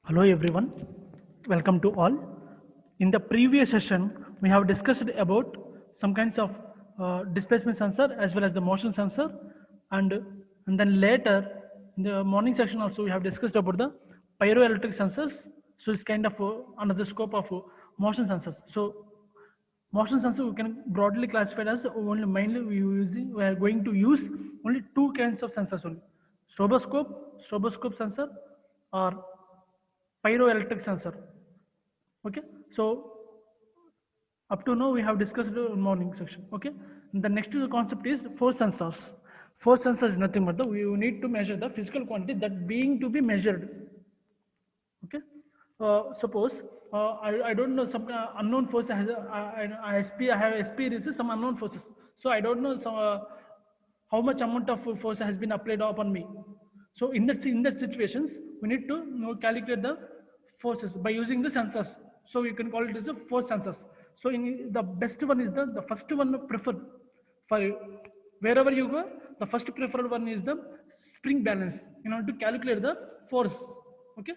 Hello everyone, welcome to all. In the previous session, we have discussed about some kinds of displacement sensor as well as the motion sensor, and and then later in the morning section also we have discussed about the pyroelectric sensors. So it's kind of another scope of motion sensors. So motion sensor we can broadly classified as only mainly we are going to use only two kinds of sensors only: stroboscope sensor, or pyroelectric sensor. Okay, so up to now we have discussed the morning section. Okay, and the next concept is force sensors. Force sensor is nothing but we need to measure the physical quantity that being to be measured. Okay, suppose I don't know some unknown force has I have experienced some unknown forces, so I don't know how much amount of force has been applied upon me. So in that situations we need to calculate the forces by using the sensors. So you can call it as a force sensors. So the best one is the first one preferred for wherever you go. The first preferred one is the spring balance in order to calculate the force. Okay,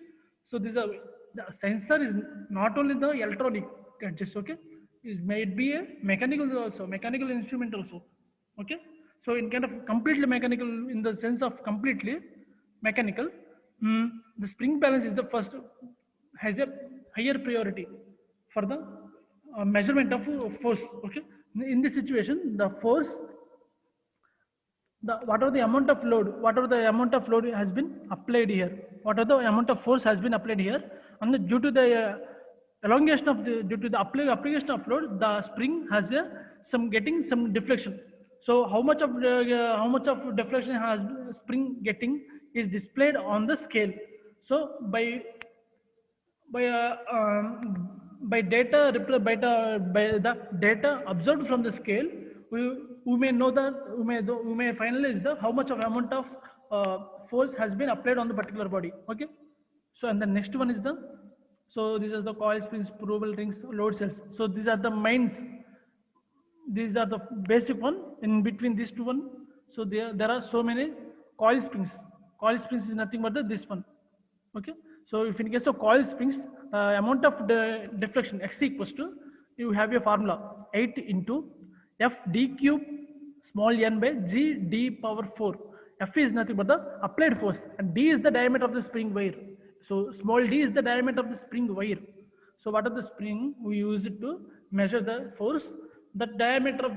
so this is the sensor is not only the electronic gadgets. Okay, it may be a mechanical also, mechanical instrument also. Okay, so in kind of completely mechanical, in the sense of completely mechanical, the spring balance is the first, has a higher priority for the measurement of force. Okay, in this situation the force, the whatever the amount of load, whatever the amount of load has been applied here, whatever the amount of force has been applied here, and due to the elongation of the, due to the application of load, the spring has a some getting some deflection. So how much of deflection has spring getting is displayed on the scale. So by by the data observed from the scale, we, we may know that we may finalize the how much of amount of force has been applied on the particular body. Okay, so and the next one is the, so these are the coil springs, provable rings, load cells. So these are the mains, these are the basic one. In between these two one, so there are so many coil springs. Coil springs is nothing but this one. Okay, so if in case of coil springs, amount of the deflection x equals to, you have a formula 8 into f d cube small n by g d power 4. F is nothing but the applied force and d is the diameter of the spring wire. So small d is the diameter of the spring wire. So what are the spring we use it to measure the force, the diameter of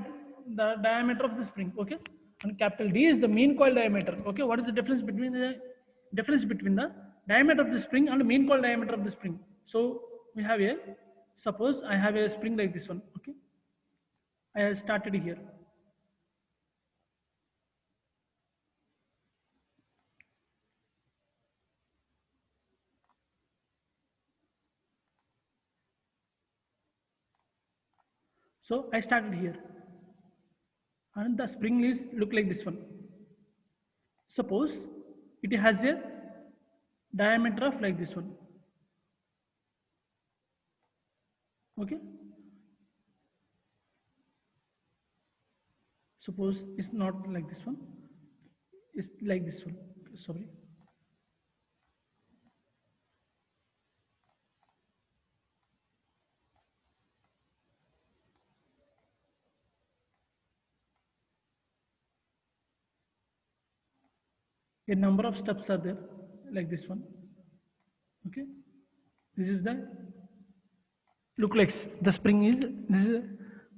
the spring. Okay, and capital D is the mean coil diameter. Okay, what is the difference between the diameter of the spring and the mean coil diameter of the spring? So we have a, suppose I have a spring like this one. Okay, I have started here. So I started here, and the spring is look like this one. Suppose it has a diameter of like this one. Okay, suppose it's not like this one, it's like this one. Sorry. A number of steps are there like this one. Okay, this is the look like the spring is,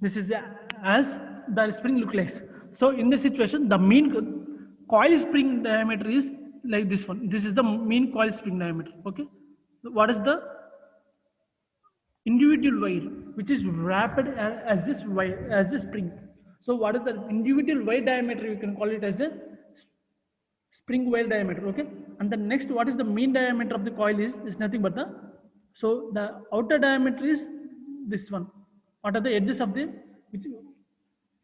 this is as the spring look like. So in this situation the mean coil spring diameter is like this one. This is the mean coil spring diameter. Okay, what is the individual wire which is wrapped as this wire, as this spring? So what is the individual wire diameter? You can call it as a spring wire diameter. Okay, and the next, what is the mean diameter of the coil is nothing but the, so the outer diameter is this one. What are the edges of the, which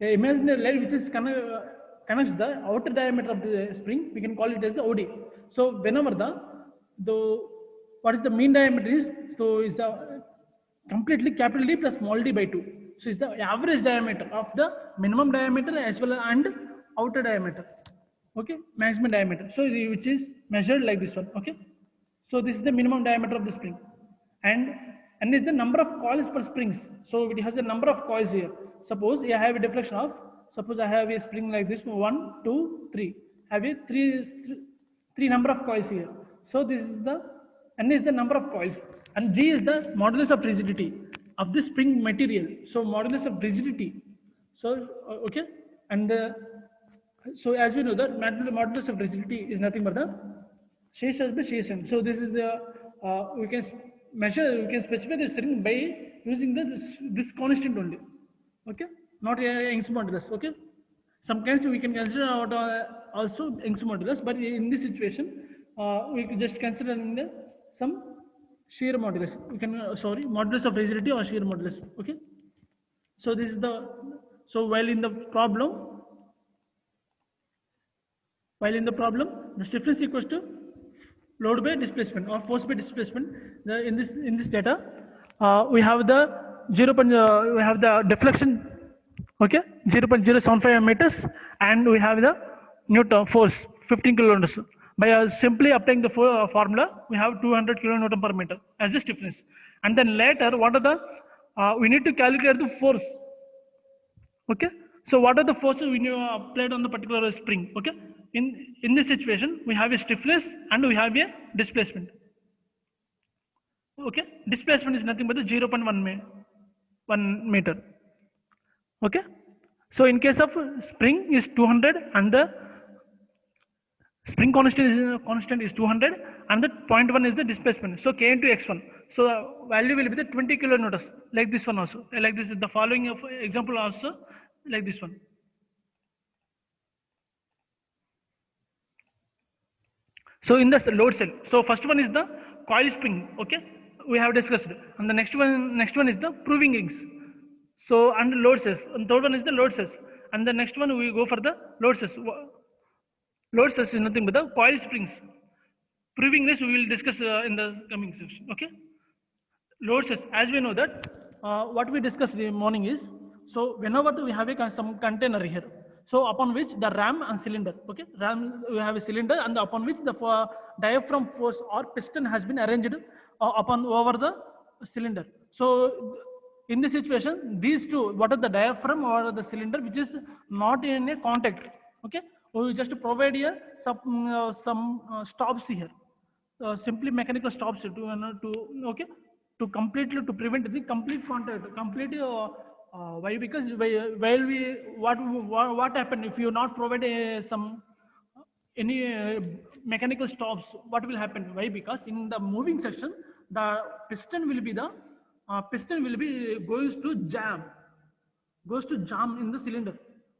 the imaginary line which is connects the outer diameter of the spring, we can call it as the OD. So whenever the what is the mean diameter is, so is the completely capital D plus small d by 2. So it's the average diameter of the minimum diameter as well and outer diameter. Okay, maximum diameter. So which is measured like this one. Okay, So this is the minimum diameter of the spring, and n is the number of coils per springs. So it has a number of coils here. Suppose I have a deflection of, suppose I have a spring like this, 1, 2, 3. Have a three number of coils here. So this is the n is the number of coils, and g is the modulus of rigidity of the spring material. So modulus of rigidity. So okay, and so as we know that modulus of rigidity is nothing but the shesha by sheshan. So this is we can measure, we can specify the string by using this constant only. Okay, not Young's modulus. Okay, sometimes we can consider out also Young's modulus, but in this situation we can just consider in the some shear modulus. We can sorry, modulus of rigidity or shear modulus. Okay, so this is the, so while in the problem the stiffness equals to load by displacement or force by displacement. In this data we have the we have the deflection, okay, 0.075 meters, and we have the Newton force 15 kilonewtons. By simply applying the formula, we have 200 kilonewton per meter as the stiffness, and then later what are the we need to calculate the force. Okay, so what are the forces we applied on the particular spring? Okay, in this situation we have a stiffness and we have a displacement. Okay, displacement is nothing but the 0.1 meter. Okay, so in case of spring is 200 and the spring constant is 200, and the 0.1 is the displacement. So k into x1. So value will be the 20 kilonewtons, like this one also, like this is the following of example also, like this one. So in the load cell, so first one is the coil spring. Okay, we have discussed, and the next one is the proving rings. So and load cells, and third one is the load cells, and the next one we go for the load cells. Load cells is nothing but the coil springs. Proving this we will discuss in the coming section. Okay, load cells, as we know that what we discussed in the morning is, so whenever we have some container here, so upon which the ram and cylinder, okay, ram we have a cylinder, and upon which the diaphragm force or piston has been arranged upon over the cylinder. So in this situation, these two, what are the diaphragm or the cylinder, which is not in a contact. Okay, we just provide here some stops here, simply mechanical stops to okay, to completely to prevent the complete contact, why? Because while we what happened if you not provide some any mechanical stops, what will happen? Why? Because in the moving section the piston will be goes to jam in the cylinder.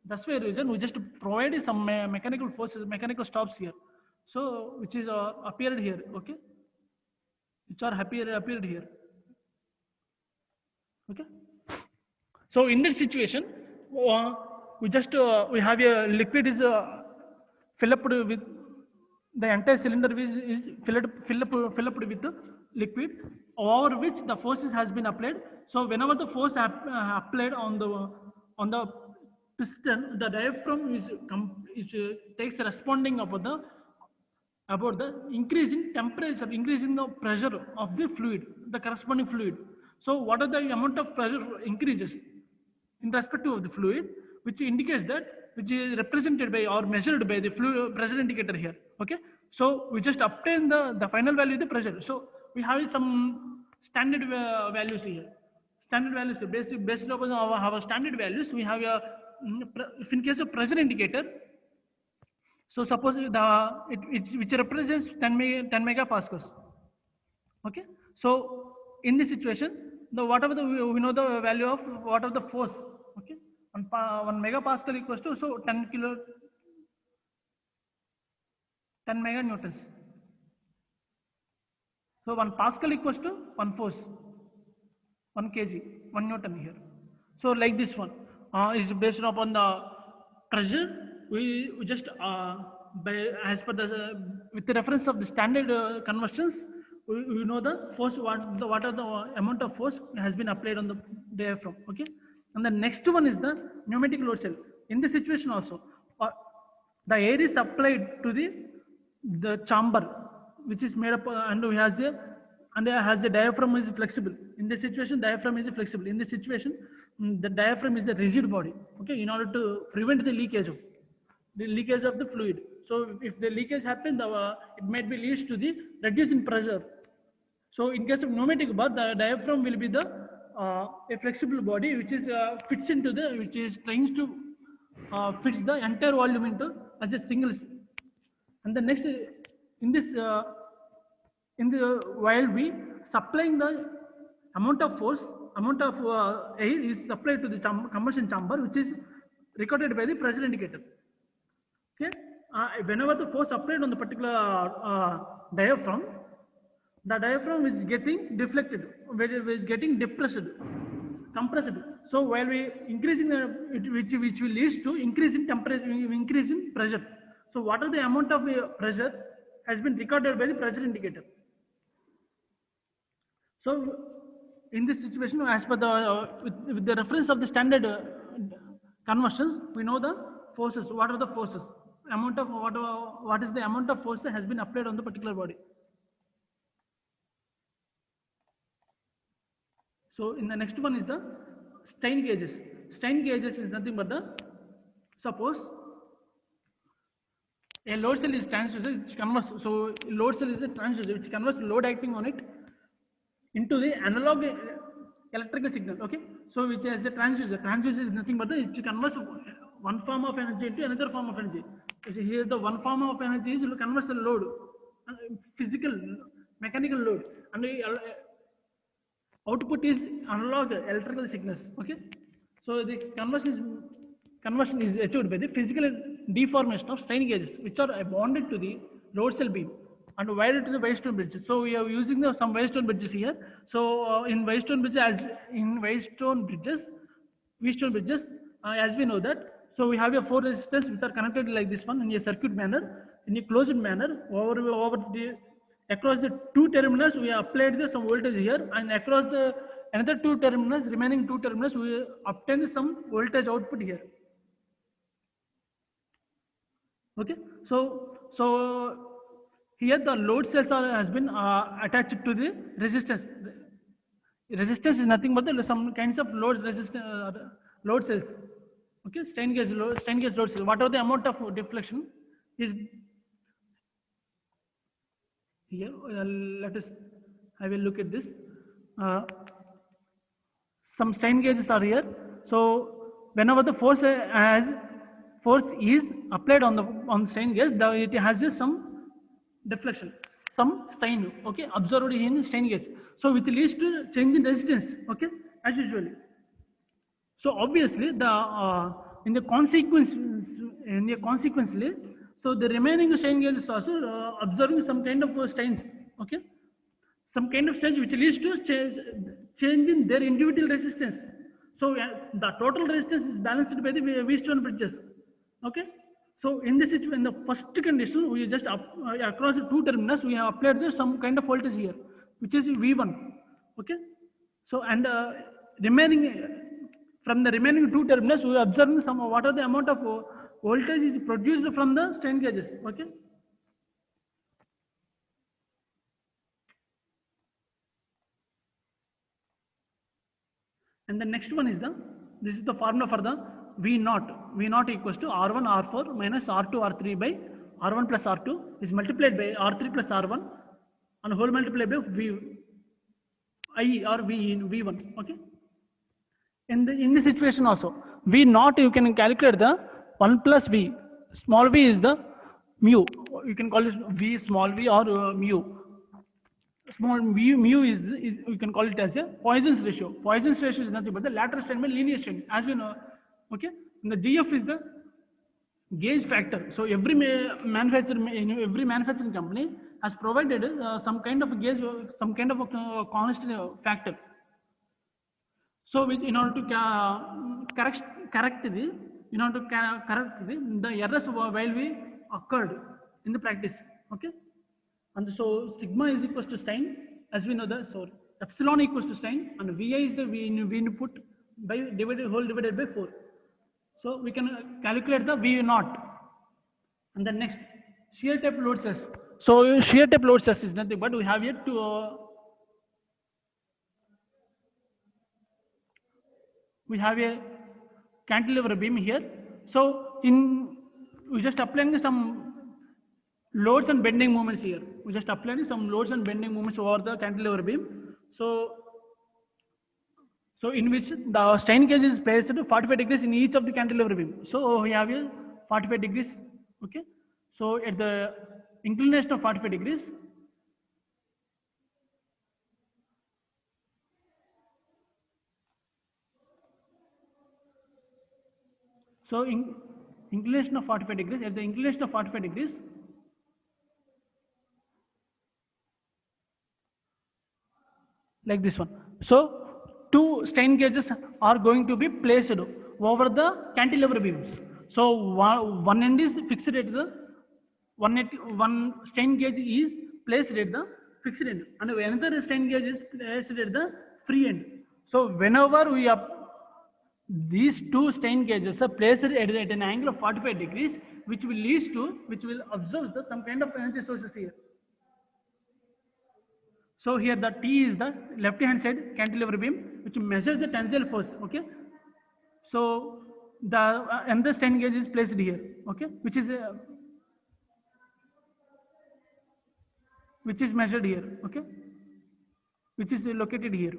That's why reason we just provide some mechanical forces, mechanical stops here, so which is appeared here. Okay, which are appeared here. Okay, so in this situation we just we have a liquid is filled up with the entire cylinder is filled up with the liquid over which the forces has been applied. So whenever the force applied on the piston, the diaphragm is takes responding about the increase in temperature, increase in the pressure of the fluid, the corresponding fluid. So what are the amount of pressure increases in respect to the fluid, which indicates that, which is represented by or measured by the fluid pressure indicator here. Okay, so we just obtain the final value of the pressure. So we have some standard values here. Standard values based upon our standard values. We have if in case of pressure indicator. So suppose which represents 10 megapascals. Okay, so in this situation, whatever we know the value of what are the force. Okay, 1 megapascal equals to, so 10 meganewtons. So 1 pascal equals to 1 force, 1 kg, 1 Newton here. So like this one is based upon the pressure. We just by as per the with the reference of the standard conversions, we know the force, what are the amount of force has been applied on the diaphragm. Okay, and the next one is the pneumatic load cell. In this situation also, the air is applied to the chamber, which is made up and has a diaphragm is flexible. In this situation, diaphragm is flexible. In this situation, the diaphragm is a rigid body. Okay, in order to prevent the leakage of the fluid. So if the leakage happens, it might be leads to the reduce in pressure. So in case of pneumatic bath, the diaphragm will be the a flexible body which is fits into the which is trying to fits the entire volume into as a single. And the next in this in the while we supplying the amount of air is supplied to the combustion chamber, which is recorded by the pressure indicator. Okay, whenever the force applied on the particular diaphragm, the diaphragm is getting deflected, is getting depressed, compressed. So while we increasing the which will leads to increase in temperature, increase in pressure. So what are the amount of pressure has been recorded by the pressure indicator. So in this situation, as per the with the reference of the standard conversions, we know the forces. What are the forces? Amount of what is the amount of force that has been applied on the particular body. So in the next one is the strain gauges. Strain gauges is nothing but the suppose a load cell is transducer which converts. So load cell is a transducer which converts load acting on it into the analog electrical signal. Okay, so which is a transducer. Transducer is nothing but the it converts one form of energy into another form of energy. So here the one form of energy is converts the load, physical, mechanical load, and output is analog electrical signals. Okay, so the conversion is achieved by the physical deformation of strain gauges, which are bonded to the load cell beam and wired to the Weisstone bridges. So we are using some Weisstone bridges here. So in Weisstone bridges, as we know that, so we have a 4 resistors which are connected like this one in a circuit manner, in a closed manner. Across the 2 terminals, we applied some voltage here, and across the another 2 terminals, remaining 2 terminals, we obtained some voltage output here. Okay, so here the load cells has been attached to the resistance. Resistance is nothing but some kinds of load resistance load cells. Okay, strain gauge load cells. Whatever the amount of deflection is here. Let us have a look at this. Some strain gauges are here. So whenever the force is applied on strain gauge, it has some deflection, some strain. Okay, observed in strain gauge. So which leads to change in resistance. Okay, as usually. So obviously in the consequently, so the remaining strain gauge is also observing some kind of strains. Okay, some kind of strains which leads to change in their individual resistance. So the total resistance is balanced by the Weisstone bridges. Okay, so in this situation, in the first condition, we just across the 2 terminals, we have applied some kind of voltage here, which is V1. Okay, so and from the remaining 2 terminals, we are observing what are the amount of voltage is produced from the strain gauges. Okay, and the next one is this is the formula for the V naught equals to R1 R4 minus R2 R3 by R1 plus R2 is multiplied by R3 plus R1 and whole multiplied by V1. Okay, in this situation also, V naught you can calculate the 1 plus V. Small v is the mu. You can call it V small v or mu. Small mu is you can call it as a Poisson's ratio. Poisson's ratio is nothing but the lateral strain by linear strain, as we know. Okay, and the GF is the gauge factor. So every manufacturing company has provided some kind of a gauge, some kind of a constant factor. So in order to correct the errors while we occurred in the practice. Okay, and so sigma is equals to strain, as we know that. So epsilon equals to strain, and Vi is the V input by divided by 4. So we can calculate the V naught. And then next, shear type load cells. So shear tape load stress is nothing but we have here to we have a cantilever beam here. So in we just applying some loads and bending moments here. We just applying some loads and bending moments over the cantilever beam. So in which the strain gauge is placed at 45 degrees in each of the cantilever beam. So we have a 45 degrees. Okay. So at the inclination of 45 degrees, so in inclination of 45 degrees, at the inclination of 45 degrees, like this one. So two strain gauges are going to be placed over the cantilever beams. So one end is fixed at the 180, one strain gauge is placed at the fixed end, and another strain gauge is placed at the free end. So whenever we up these two strain gauges are placed at an angle of 45 degrees, which will observe some kind of energy sources here. So here the T is the left hand side cantilever beam, which measures the tensile force. Okay. So the another strain gauge is placed here. Okay, which is measured here. Okay, which is located here.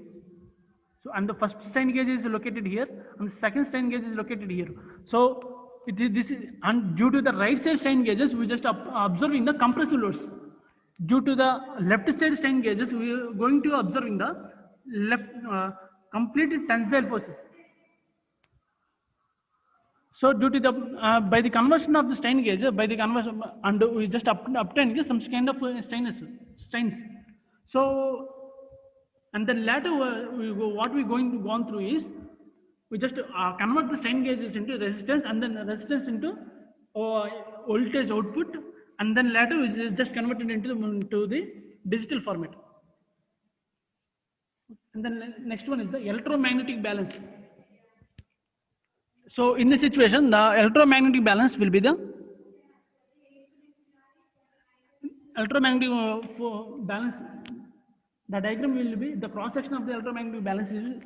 So and the first strain gauge is located here, and the second strain gauge is located here. So it is this is, and due to the right side strain gauges, we just observing the compressive loads. Due to the left side strain gauges, we are going to observing the left complete tensile forces. So due to the by the conversion of the strain gauge, by the conversion, and we just obtain some kind of strains. So and then later what we going to go on through is we just convert the strain gauges into resistance, and then resistance into voltage output, and then later we just convert it into the digital format. And then next one is the electromagnetic balance. So in this situation, the electromagnetic balance will be the electromagnetic balance. The diagram will be the cross section of the electromagnetic balance is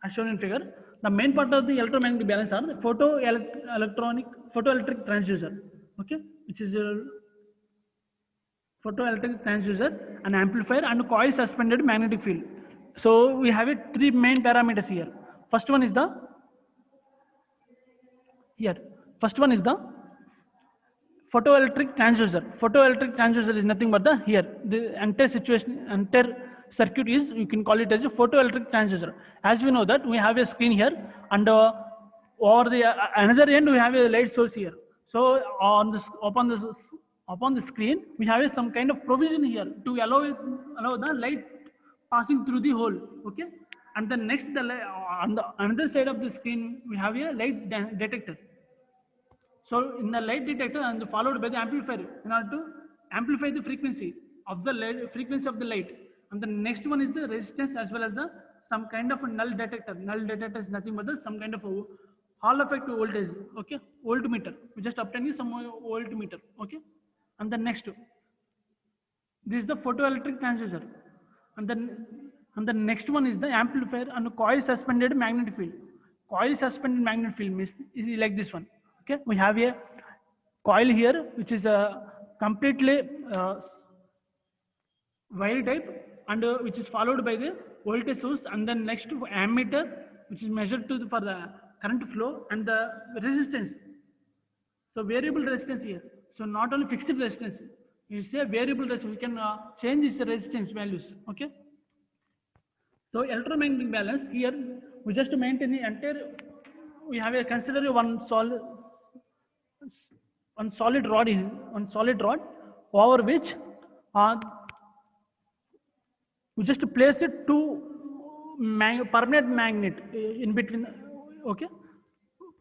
as shown in figure. The main part of the electromagnetic balance are the photoelectric transducer. Okay, which is a photoelectric transducer, an amplifier, and coil suspended magnetic field. So we have three main parameters here. First one is the First one is the photoelectric transducer. Photoelectric transducer is nothing but the entire circuit is, you can call it as a photoelectric transducer. As we know that we have a screen here, and over the another end we have a light source here. So on this upon the screen we have some kind of provision here to allow the light passing through the hole. Okay, and then next on the another side of the screen we have a light detector. So in the light detector and followed by the amplifier in order to amplify the frequency of the light. And the next one is the resistance as well as the some kind of a null detector. Null detector is nothing but some kind of a Hall effect voltage. Okay, voltmeter. We just obtain some voltmeter. Okay, and the next this is the photoelectric transducer, and the next one is the amplifier and coil suspended magnetic field. Coil suspended magnetic field means is like this one. Okay, we have a coil here which is a completely wire type, and which is followed by the voltage source, and then next to ammeter which is measured for the current flow, and the resistance. So variable resistance here. So not only fixed resistance, you say variable resistance, we can change this resistance values. Okay. So electromagnetic balance here, we just maintain the entire. We have a consider one solid rod over which we just place it two permanent magnet in between. Okay,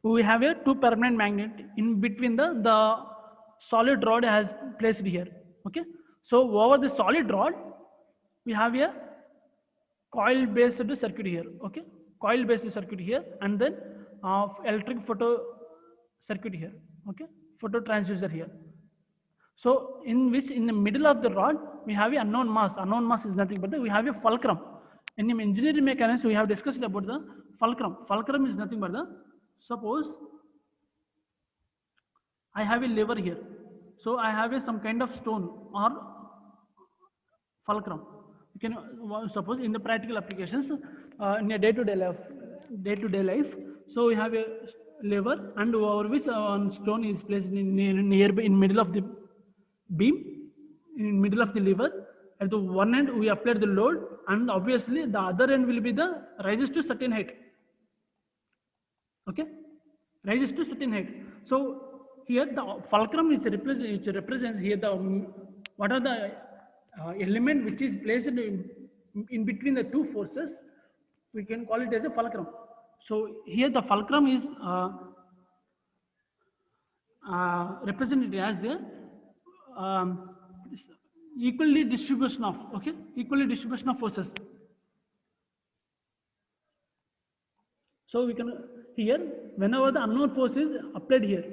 we have a two permanent magnet in between the solid rod has placed here. Okay, so over the solid rod we have a coil based circuit here. Okay, coil based circuit here, and then electric photo circuit here. Okay, photo transducer here. So in which in the middle of the rod we have a unknown mass. Unknown mass is nothing but we have a fulcrum. In engineering mechanics we have discussed about the fulcrum. Fulcrum is nothing but suppose I have a lever here. So I have some kind of stone or fulcrum. You can suppose in the practical applications in a day-to-day life. So we have a lever and over which one stone is placed nearby in middle of the beam, in middle of the lever. At the one end we apply the load, and obviously the other end will be the rises to certain height. Okay, rises to certain height. So here the fulcrum which represents here the what are the element which is placed in between the two forces. We can call it as a fulcrum. So here the fulcrum is represented as a equally distribution of forces. So we can here whenever the unknown force is applied here,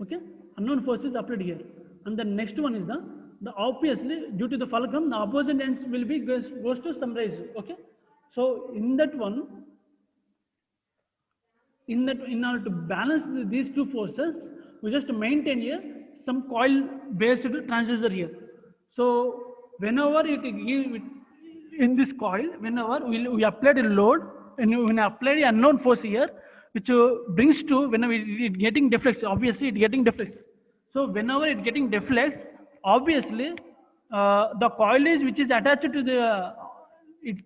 okay, unknown force is applied here, and the next one is the obviously due to the fulcrum the opposite ends will be goes to some rise. Okay, so in that one, in order to balance these two forces, we just maintain here some coil based transducer here. So whenever in this coil, whenever we apply a load and when apply an unknown force here, which brings to whenever it getting deflects, obviously it getting deflects. So whenever it getting deflects, obviously the coil is which is attached to the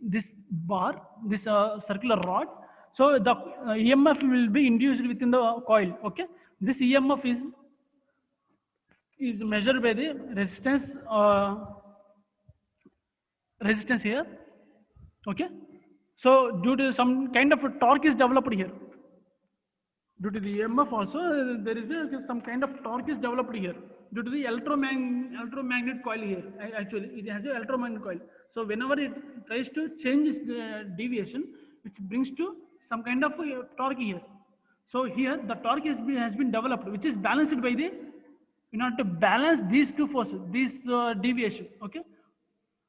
this bar, this circular rod. So the EMF will be induced within the coil. Okay, this EMF is measured by the resistance here. Okay, so due to some kind of a torque is developed here. Due to the EMF also there is some kind of torque is developed here due to the electromagnet coil here. Actually it has an electromagnet coil. So whenever it tries to change its deviation, which brings to some kind of torque here. So here the torque has been developed, which is balanced by the, in order to balance these two forces, this deviation. Okay,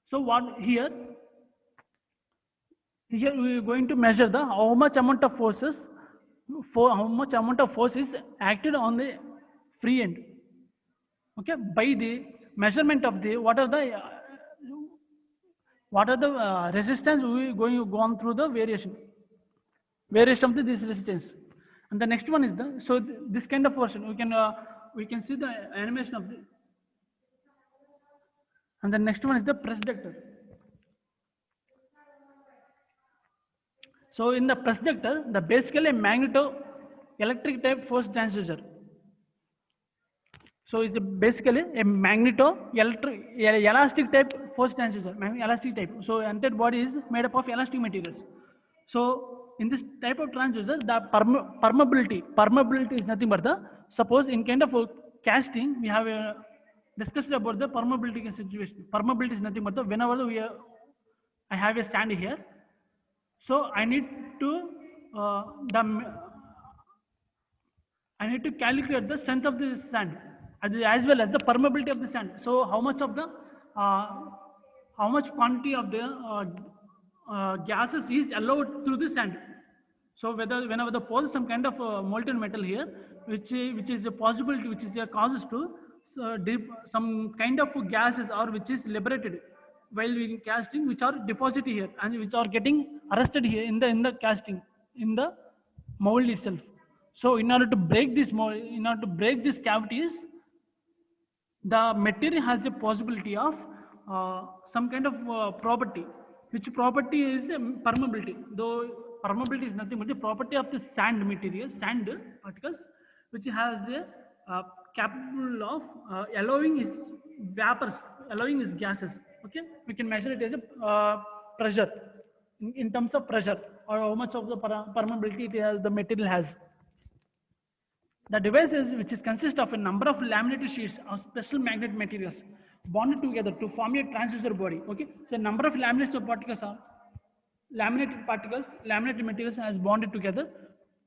so what here we are going to measure the how much amount of force is acted on the free end. Okay, by the measurement of the what are the resistance we go on through the variation of this resistance. And the next one is this kind of version we can see the animation of the, and the next one is the press ductor. So in the press ductor, the basically a magneto-electric type force transducer. So it's basically a elastic type force transducer, elastic type. So entire body is made up of elastic materials. So in this type of transducer, the permeability is nothing but suppose in kind of casting, we have discussed about the permeability situation. Permeability is nothing but whenever I have a sand here. So I need to calculate the strength of the sand as well as the permeability of the sand. So how much quantity of the gases is allowed through the sand. So whenever the pole some kind of molten metal here, which is a possibility, which is a causes to some kind of gases or which is liberated while we casting, which are deposited here and which are getting arrested here in the casting, in the mold itself. So in order to break this these cavities, the material has the possibility of some kind of property, which property is permeability. Though permeability is nothing but the property of the sand particles, which has a capable of allowing its vapors, allowing its gases. Okay, we can measure it as a pressure, in terms of pressure, or how much of the permeability the material has. The device which consists of a number of laminated sheets of special magnet materials bonded together to form a transducer body. Okay, so number of laminated materials has bonded together.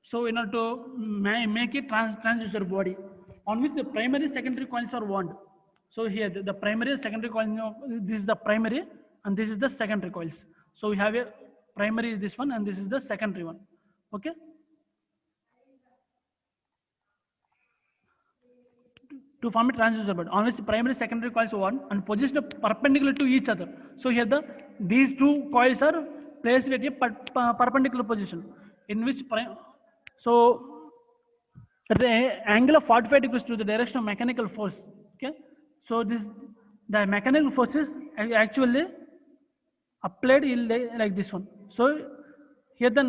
So in order to make a transducer body on which the primary secondary coils are wound. So here the primary and secondary coil, this is the primary and this is the secondary coils. So we have a primary is this one and this is the secondary one. Okay. To form a transducer bed on which primary secondary coils are one and positioned perpendicular to each other. So here these two coils are placed at a perpendicular position in which so at the angle of 45 degrees to the direction of mechanical force. Okay, so the mechanical force is actually applied in like this one. So here the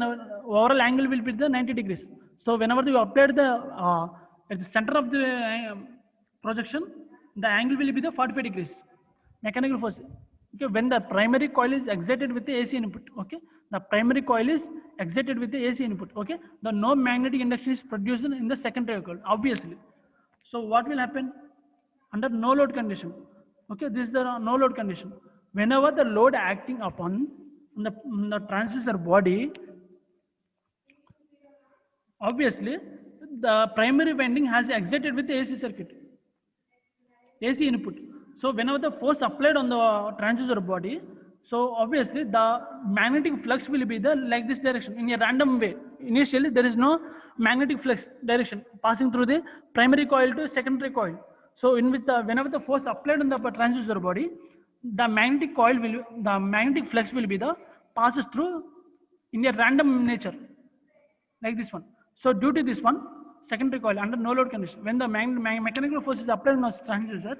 overall angle will be the 90 degrees. So whenever you apply at the center of the projection, the angle will be the 45 degrees. Mechanical force. Okay, when the primary coil is excited with the AC input. Okay, the primary coil is excited with the AC input. Okay, the no magnetic induction is produced in the secondary coil, obviously. So what will happen under no load condition? Okay, this is the no load condition. Whenever the load acting upon the transducer body, obviously the primary winding has excited with the AC circuit, AC input. So whenever the force applied on the transducer body, so obviously the magnetic flux will be the like this direction in a random way. Initially there is no magnetic flux direction passing through the primary coil to secondary coil. So in which whenever the force applied on the transducer body, the magnetic flux will be the passes through in a random nature like this one. So due to this one, secondary coil under no load condition, when the mechanical force is applied on the transducer,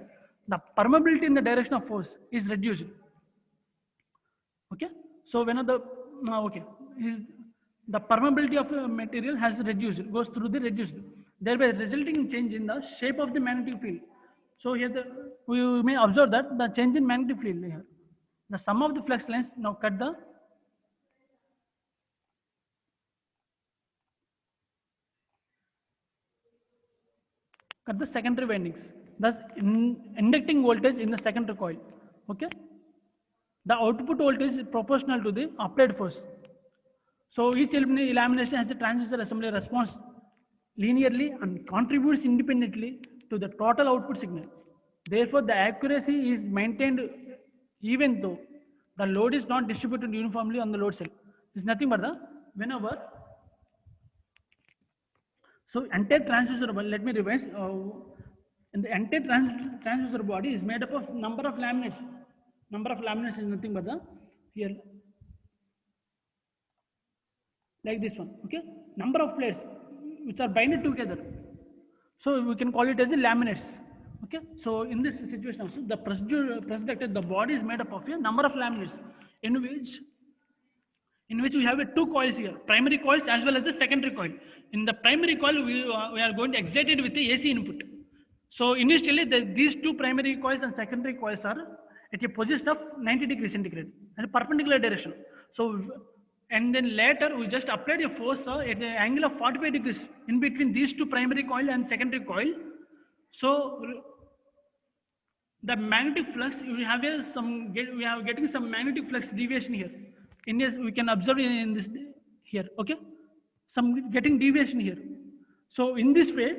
the permeability in the direction of force is reduced. Okay, so when the the permeability of material has reduced, goes through the reduced, thereby resulting in change in the shape of the magnetic field. So here we may observe that the change in magnetic field here, the sum of the flux lines now cut the secondary windings, thus inducting voltage in the secondary coil. Okay, the output voltage is proportional to the applied force. So each lamination has a transducer assembly response linearly and contributes independently to the total output signal. Therefore, the accuracy is maintained even though the load is not distributed uniformly on the load cell. This is nothing but the whenever. So entire transducer, let me revise. And the entire transducer body is made up of number of laminates. Number of laminates is nothing but the here like this one. Okay, number of plates which are binded together. So we can call it as a laminates. Okay, so in this situation also the press ducted, the body is made up of a number of laminates in which we have two coils here, primary coils as well as the secondary coil. In the primary coil, we are going to excite it with the AC input. So initially, these two primary coils and secondary coils are at a position of 90 degrees centigrade and a perpendicular direction. So, and then later we just applied a force at an angle of 45 degrees in between these two primary coil and secondary coil. So the magnetic flux, we are getting some magnetic flux deviation here. In this, we can observe in this here. Okay, some getting deviation here. So in this way,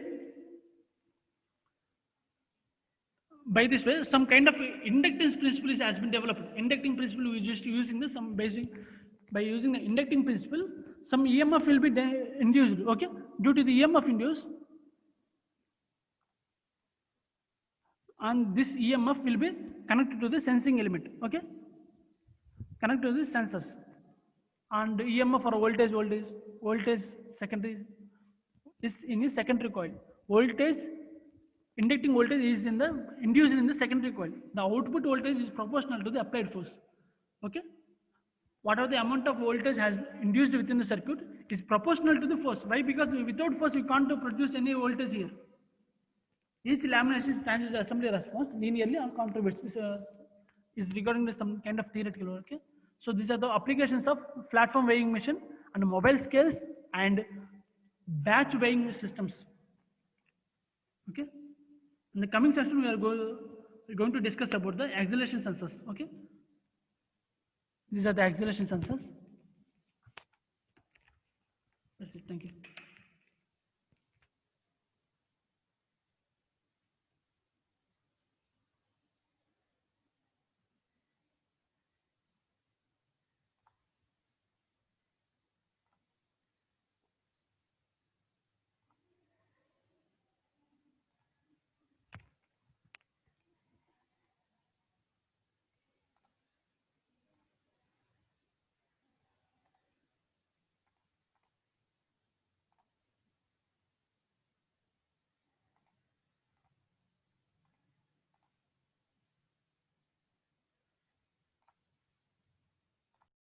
by this way, some kind of inductance principle has been developed. Inducting principle we just using the some basic by using the inducting principle, some EMF will be induced. Okay, due to the EMF induced, and this EMF will be connected to the sensing element. Okay, connected to the sensors, and EMF or voltage secondary is in the secondary coil. Inducting voltage is induced in the secondary coil. The output voltage is proportional to the applied force. Okay, whatever the amount of voltage has induced within the circuit is proportional to the force. Why? Because without force we can't produce any voltage here. Each lamination transducer assembly response linearly and contributes. This is regarding some kind of theoretical. Okay, so these are the applications of platform weighing machine and mobile scales and batch weighing systems. Okay, in the coming session we are going to discuss about the acceleration sensors. Okay, these are the acceleration sensors. That's it. Thank you.